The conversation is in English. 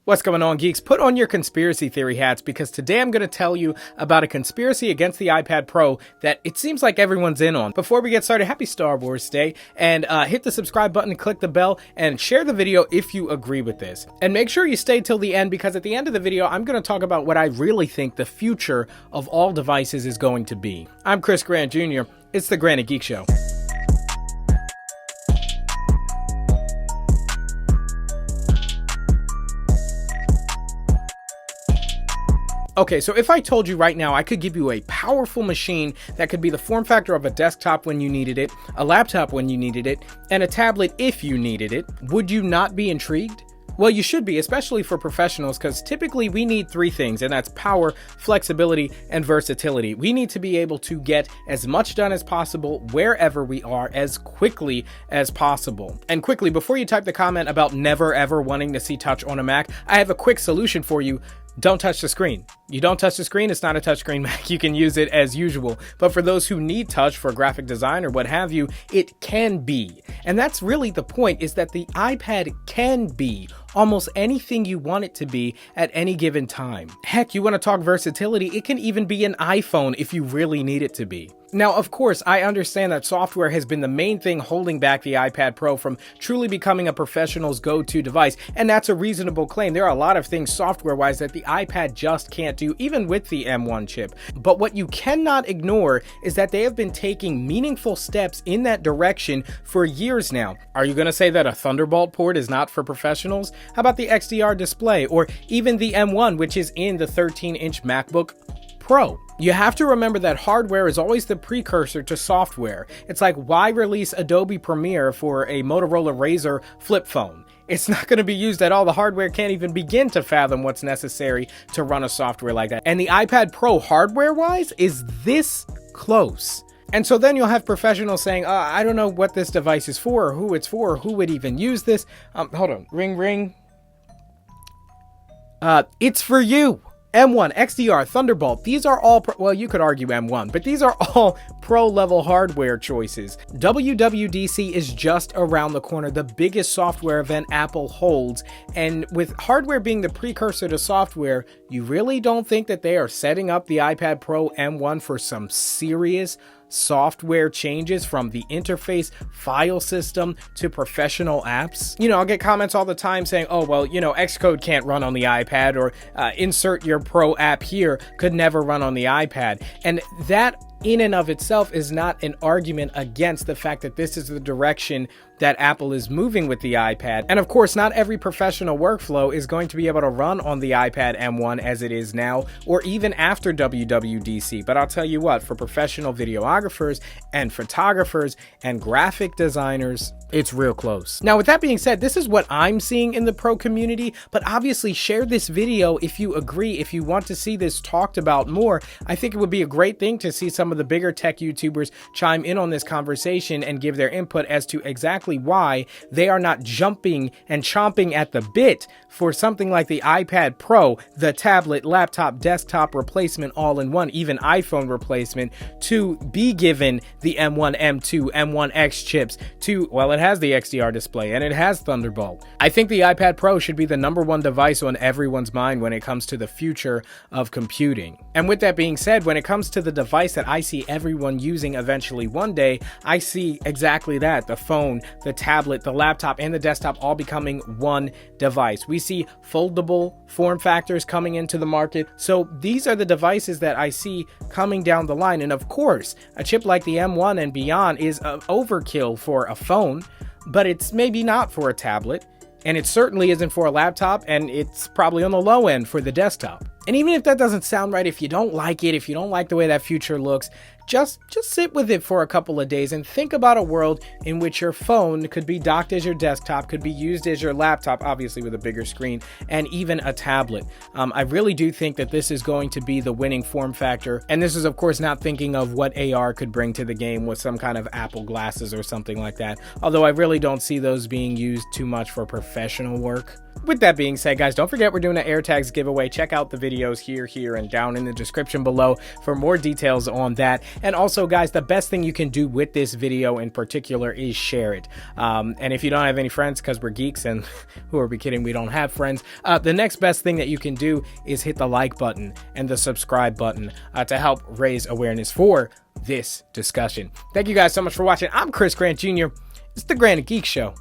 What's going on, geeks? Put on your conspiracy theory hats because today I'm going to tell you about a conspiracy against the iPad Pro that it seems like everyone's in on. Before we get started, happy Star Wars Day, and hit the subscribe button, click the bell, and share the video if you agree with this. And make sure you stay till the end because at the end of the video, I'm going to talk about what I really think the future of all devices is going to be. I'm Chris Grant Jr. It's the Granted Geek Show. Okay, so if I told you right now I could give you a powerful machine that could be the form factor of a desktop when you needed it, a laptop when you needed it, and a tablet if you needed it, would you not be intrigued? Well, you should be, especially for professionals, because typically we need three things, and that's power, flexibility, and versatility. We need to be able to get as much done as possible wherever we are as quickly as possible. And quickly, before you type the comment about never ever wanting to see touch on a Mac, I have a quick solution for you. Don't touch the screen. You don't touch the screen, it's not a touchscreen Mac. You can use it as usual. But for those who need touch for graphic design or what have you, it can be. And that's really the point, is that the iPad can be almost anything you want it to be at any given time. Heck, you want to talk versatility, it can even be an iPhone if you really need it to be. Now, of course, I understand that software has been the main thing holding back the iPad Pro from truly becoming a professional's go-to device, and that's a reasonable claim. There are a lot of things software-wise that the iPad just can't do, even with the M1 chip. But what you cannot ignore is that they have been taking meaningful steps in that direction for years now. Are you going to say that a Thunderbolt port is not for professionals? How about the XDR display, or even the M1, which is in the 13-inch MacBook Pro? You have to remember that hardware is always the precursor to software. It's like, why release Adobe Premiere for a Motorola Razr flip phone? It's not going to be used at all. The hardware can't even begin to fathom what's necessary to run a software like that. And the iPad Pro hardware-wise is this close. And so then you'll have professionals saying, I don't know what this device is for, or who it's for, or who would even use this. Hold on, ring, ring. It's for you. M1, XDR, Thunderbolt, these are all, well, you could argue M1, but these are all pro-level hardware choices. WWDC is just around the corner, the biggest software event Apple holds, and with hardware being the precursor to software, you really don't think that they are setting up the iPad Pro M1 for some serious software changes, from the interface, file system, to professional apps? You know, I'll get comments all the time saying, oh, well, you know, Xcode can't run on the iPad, or insert your Pro app here could never run on the iPad. And that in and of itself is not an argument against the fact that this is the direction that Apple is moving with the iPad. And of course, not every professional workflow is going to be able to run on the iPad M1 as it is now, or even after WWDC. But I'll tell you what, for professional videographers and photographers and graphic designers, it's real close. Now, with that being said, this is what I'm seeing in the Pro community, but obviously share this video if you agree, if you want to see this talked about more. I think it would be a great thing to see some of the bigger tech YouTubers chime in on this conversation and give their input as to exactly why they are not jumping and chomping at the bit for something like the iPad Pro, the tablet, laptop, desktop replacement all in one, even iPhone replacement, to be given the M1, M2, M1X chips to, well, it has the XDR display and it has Thunderbolt. I think the iPad Pro should be the #1 device on everyone's mind when it comes to the future of computing. And with that being said, when it comes to the device that I see everyone using eventually one day, I see exactly that: the phone, the tablet, the laptop, and the desktop all becoming one device. We see foldable form factors coming into the market. So these are the devices that I see coming down the line. And of course, a chip like the M1 and beyond is overkill for a phone, but it's maybe not for a tablet. And it certainly isn't for a laptop, and it's probably on the low end for the desktop. And even if that doesn't sound right, if you don't like it, if you don't like the way that future looks, just sit with it for a couple of days and think about a world in which your phone could be docked as your desktop, could be used as your laptop, obviously with a bigger screen, and even a tablet. I really do think that this is going to be the winning form factor. And this is, of course, not thinking of what AR could bring to the game with some kind of Apple glasses or something like that. Although I really don't see those being used too much for professional work. with that being said, guys, don't forget we're doing an AirTags giveaway. Check out the videos here, and down in the description below for more details on that. And also, guys, the best thing you can do with this video in particular is share it. And if you don't have any friends, because we're geeks, and who are we kidding? We don't have friends. The next best thing that you can do is hit the like button and the subscribe button to help raise awareness for this discussion. Thank you guys so much for watching. I'm Chris Grant Jr. It's the Grant and Geek Show.